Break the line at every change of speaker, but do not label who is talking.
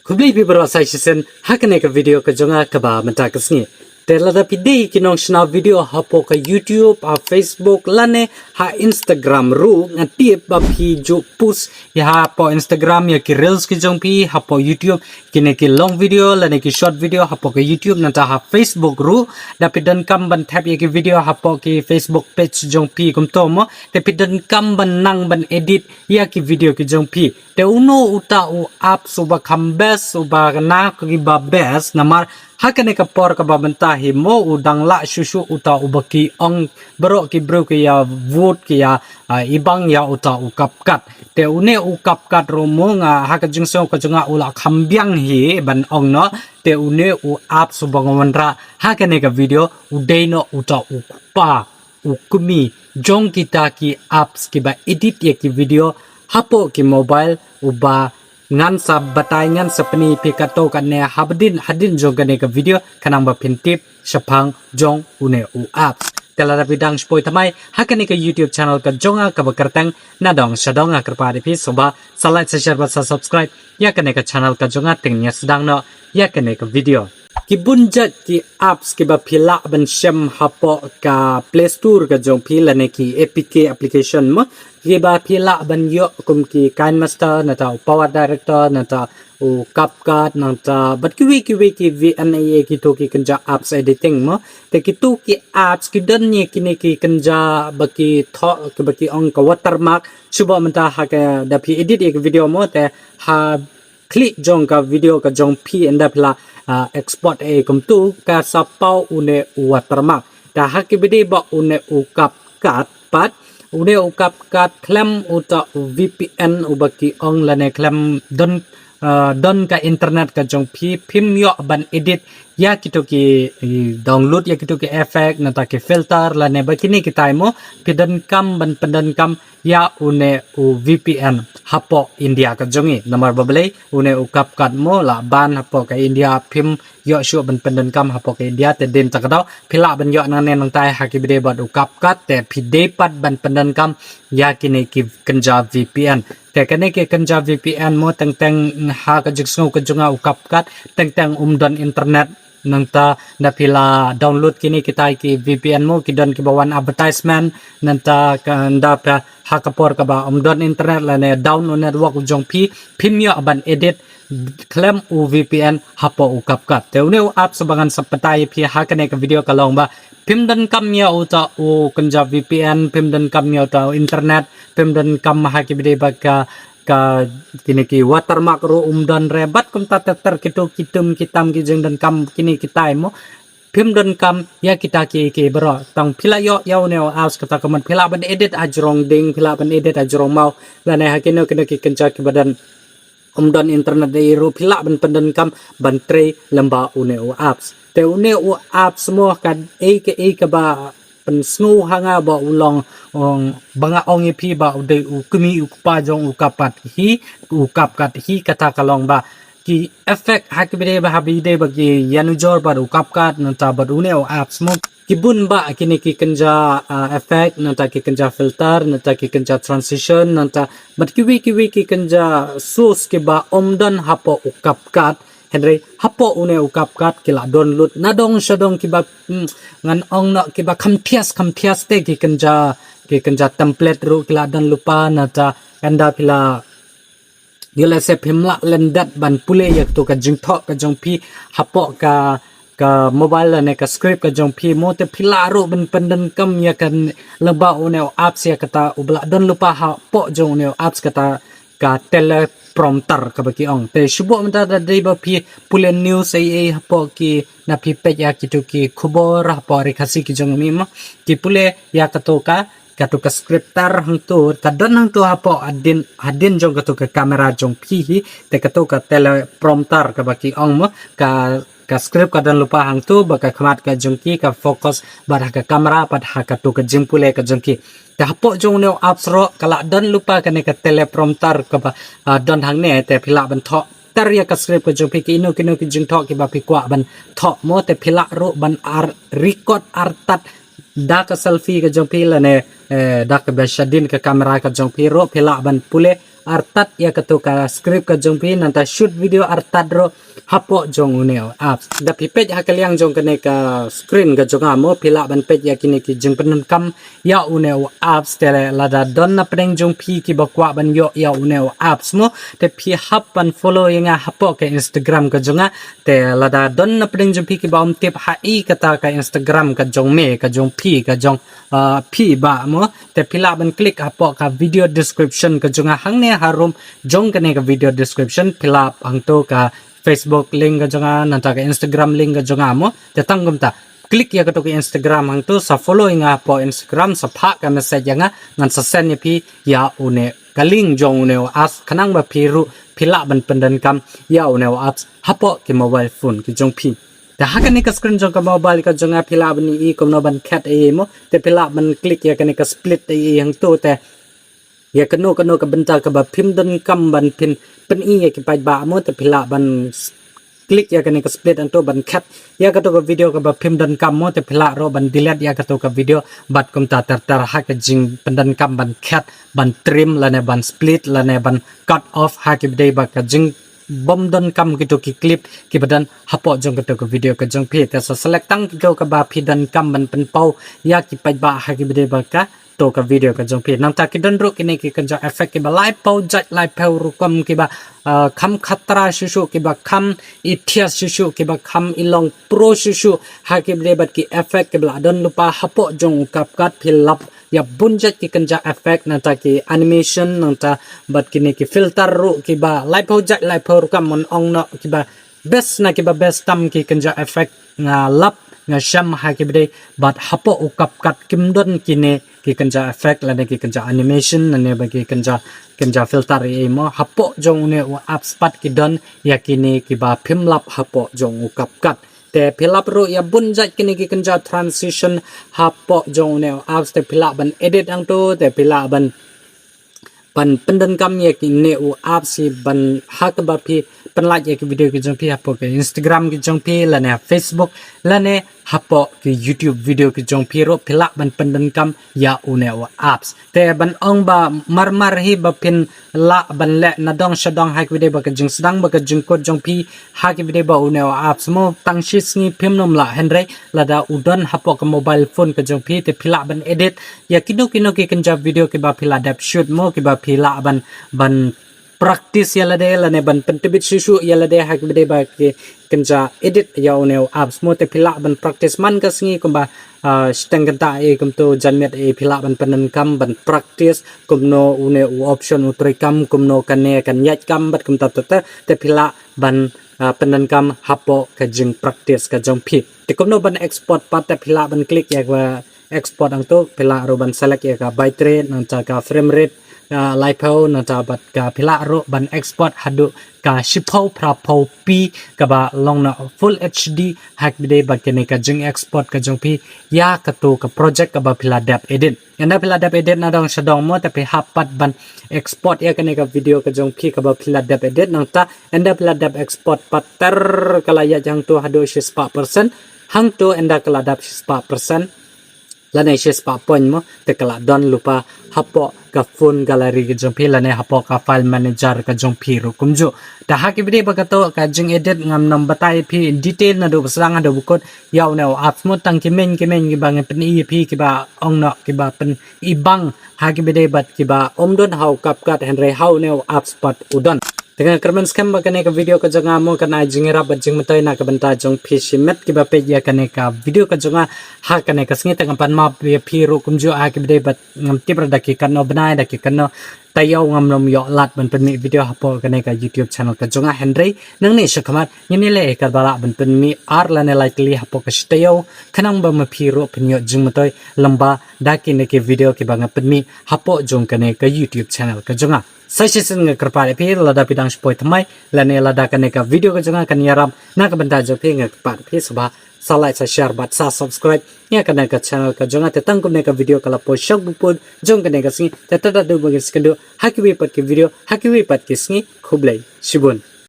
Kubli bibro saishisen hakane ka video ka jonga ka ba manta kasngi tela da pide kinong shna video hapo ka YouTube a Facebook lane ha Instagram ru ngati ba phi jo post ya po Instagram ya ki reels ki jong pi hapo YouTube kine ki long video lane ki short video hapo ka YouTube nanta ha Facebook ru da pidan kam ban tap ya ki video hapo ki Facebook page jong pi kum to mo te pidan kam ban nang ban edit ya ki video ki jong pi te uno uta u app suba kam best suba na ki ba best namar hakane ka por ka babanta hi mo udang la shushu uta ubaki ong bro ki bro ki ya vote ki ya ibang ya uta ukapkat te une ukapkat romo nga hakajing so ka junga ula khambyang hi ban ong no te une u app subang wanra hakane ka video udeino uta ukpa ukumi jong kita ki apps ki ba edit ye ki video hapo ki mobile uba ngan sa batay ngan sa pani pikato kan ne hadin jong kan ka video kanang ba pintip sapang jong une u apps telara bidang spoi tamai hakani ka YouTube channel ka jonga ka bakartang nadong sadonga kerpari pi soba salai share ba subscribe ya kan ka channel ka jonga tingnya sedang no ya kan ka video ki bunjat ki apps ki ba phila ban shem hapo ka Play Store ka jong phila ne ki APK application mo ki ba phila ban yo kum ki KineMaster na ta Power Director na ta u CapCut na ta bat ki VNA ki to ki kanja apps editing mo te ki to ki apps ki dan ni ki ne ki kanja ba ki tho ki ba ki ong ka watermark suba man ta ha ka da phi edit ek video mo te ha click jong ka video ka jong phi enda phla export e kum tu ka sapau une watermark ta hakibide ba une u CapCut pat une u CapCut klem uta VPN ubaki ong lane klem don ka internet ka jong phim yo ban edit ya kito ki download ya kito ki effect na ta ki filter lane ba kini kitai mo pidan kam ban pandan kam ya une u VPN hapo India ka jongi namar bablay une u CapCut mo la ban hapo ka India phim yo shu ban pandan kam hapo ka India te dim takadaw phila ban yo nang ne nang tai hakibide ba u CapCut te phide pat ban pandan kam ya kini ki kanja VPN te kane ke kanja VPN mo teng ha ka jiksno ka jonga u CapCut teng umdon internet nang ta na pila download kini kita ki VPN mo kidon ki bawan advertisement nang ta kanda pa hakapor ka ba umdon internet la ne down on network jong phimyo ban edit claim u VPN hapo u CapCut te une app sabangan sa patay pi hakane ka video ka long ba pimdan kam ya uta u kanja VPN pimdan kam ya uta internet pimdan kam hakibide ba ka kini ki watermark ro umdan rebat kum ta ter kitum kitam ki jeng dan kam kini kitai mo phim dan kam ya kita ki bro tang phila yo yaw ne aus kata kaman phila ban edit ajrong ding phila ban edit ajrong mau la ne hakino kini ki kenca ki badan umdan internet de ro phila ban pandan kam ban tre lamba une o apps te une o apps mo kan ka ba pen snu hanga ba ulong banga ong pi ba de u kumi u pa jong u kapat hi u CapCut hi kata kalong ba ki effect hakibide ba habide ba ki yanujor ba u CapCut nanta ba une o apps mo kibun ba kini ki kanja effect nanta ki kanja filter nanta ki kanja transition nanta bat ki kanja source ke ba omdan hapo u CapCut Henry hapo une u CapCut kila download nadong sadong kiba ngan ong no kiba kampias te ki kanja template ru kila dan lupa nata anda pila yela se phimla lendat ban pule yak to ka jingtho ka jongpi hapo ka mobile ne ka script ka jongpi mo te phila ru ban pandan kam ya kan laba une apps ya kata ubla dan lupa hapo jong ne apps kata ka teleprompter ka baki ong te shubo menta da deba pi pulen news ai hapo ki na pi pe ya kitu ki khubor hapo ri khasi ki jong mi mo ki pule ya katoka scripter hang to kadon hang to hapo adin jong katoka kamera jong pi hi te katoka teleprompter ka baki ong mo ka script kadon lupa hang to baka khmat ka jong ki ka focus bar ka kamera pad ha ka to ka jimpule ka jong ki te hapo jong ne apps ro kala don lupa ka ne ka teleprompter ka ba don hang ne te phila ban tho tarya ka script ka jong pi ki ino ki jing tho ki ba pi kwa ban tho mo te phila ro ban record artat da ka selfie ka jong pi la ne da ka ba shadin ka kamera ka jong pi ro phila ban pule artat ya katuka script ka jong pi nanta shoot video artat ro hapo jong uneo apps da pi page hakaliang jong kane ka screen ka jong amo pila ban page ya kini ki jeng penun kam ya uneo apps tele lada don na preng jong pi ki bakwa ban yo ya uneo apps mo te pi hap ban follow yang hapo ka Instagram ka jong te lada don na preng jong pi ki ba tip hai kata ka Instagram ka jong me ka jong pi ka jong pi ba mo te pila ban click hapo ka video description ka jong hang ne harum jong kane ka video description pila hang to ka Facebook link ka jong nanta ka Instagram link ka jong mo te tanggum ta klik ya ka to ka Instagram hang to sa following hapo Instagram sa pha ka message yang ngan sa send ni pi ya une ka link jong ne as kanang ba piru pila ban pendan kam ya une apps hapo ki mobile phone ki jong pi ta hakane ka screen jong ka mobile ka jong pila ban ni kom no ban cat e mo te pila ban klik ya kane ka split e hang to te ya kano ka benta ka ba phim dan kam ban pin pen i ya ki pai ba mo te pila ban klik ya kane ka split ang to ban cat ya ka to ka video ka ba phim dan kam mo te pila ro ban delete ya ka to ka video bat kum ta tar ha ka jing pendan kam ban cat ban trim la ne ban split la ne ban cut off ha ki dei ba ka jing bom don kam ki to ki clip ki badan hapo jong ka to ka video ka jong phi te sa select tang ki ka ba phi dan kam ban pen pau ya ki pai ba ha ki dei ba ka to ka video ka jong pi nang ta ki don ro ki ne ki kan ja effect ki ba live pau jat live pau ru kam ki ba kham khatra shu ki ba kham ithias shu ki ba kham ilong pro shu ha ki de bat ki effect ki ba don lupa hapo jong kap kat phil lap ya bunjat ki kan ja effect nang ta ki animation nang ta bat ki ne ki filter ru ki ba live pau jat live pau ru kam mon ong no ki ba best na ki ba best tam ki kan ja effect nga lap nga sham ha ki bde bat hapo ukap kat kimdon kine ki kanja effect la ki kanja animation ne ba ki kanja filter e mo hapo jong ne apps pat ki don ya kini ki ba phim lap hapo jong ukap kat te philap ro ya bunjat kini ki kanja transition hapo jong ne apps te philap ban edit ang to te philap ban pendan kam ya ki ne apps si ban hak ba pi penlaj ya ki video ki jong pi hapo ke Instagram ki jong pi la ne Facebook la ne hapo ki YouTube video ki jong pi ro phila ban pendan kam ya une apps te ban ong ba mar hi ba pin la ban le na dong shadong ha ki video ba ka jing sedang ba ka jing ko jong pi ha ki video ba une apps mo tang shi sngi phim nom la henre la da udon hapo ka mobile phone ka jong pi te phila ban edit ya kino ki kan video ki ba phila dap shoot mo ki ba phila ban practice yala de la ne ban pentibit shu yala de ha ki ba ki kenja edit ya oneo apps mo te phila ban practice man ka sngi kumba stenganta e kumto janmet e phila ban panan kam ban practice kumno une option utri kam kumno kane kan yat kam bat kumta te phila ban panan kam hapo ka jing practice ka jong phi te kumno ban export pat te phila ban click ya wa export ang to phila ro ban select ya ka bitrate nang ta ka frame rate live pau na ta bat ka phila ro ban export hadu ka shipau prapau pi ka ba long na full HD hak bide ba kene ka jing export ka jong pi ya ka to ka project ka ba phila dap edit ena phila dap edit na dong shadong mo ta pe hapat ban export ya kene ka video ka jong pi ka ba phila dap edit nang ta enda phila dap export pater kala ya jang to hadu 4% hang to enda kala dap 4% lane spa point mo te kala don lupa hapo ka phone gallery ka jong pi lane hapo ka file manager ka jong pi ro kumju da haki bide ba ka to ka jing edit ngam nam batai pi detail na do sang do bukot yaw na apps mo tang ki men ki bang pen e pi ki ba ong no ki ba pen ibang haki bide bat ki ba omdon how kap kat henre how ne apps pat udon dengan kerman scam ba kane ka video ka jonga mo kana jingira ba jing matay na ka banta jong pishimet ki ba pe ya kane ka video ka jonga ha kane ka sngi tang pan ma pi ro kumju a ki bide bat ngam ti prada ki kan no banai da ki kan no tayaw ngam nom yo lat ban pen mi video hapo kane ka YouTube channel ka jonga henry nang ni shakamat ni le ka bala ban pen mi ar la ne likely hapo ka tayaw kanang ba ma pi ro pen yo jing matay lamba da ki ne ki video ki ba ngam pen mi hapo jong kane ka YouTube channel ka jonga Session nga kerpare pi lada pidang spoi thamai lane lada kane ka video ka jonga kan yaram na ka banta jo pi nga kerpare pi saba sa like sa share bat sa subscribe nya kana ka channel ka jonga te tang ne ka video kala po shok bupod jong kane ka singi te tada do bagis kendo hakiwi pat ki video hakiwi pat ki singi khublai shibun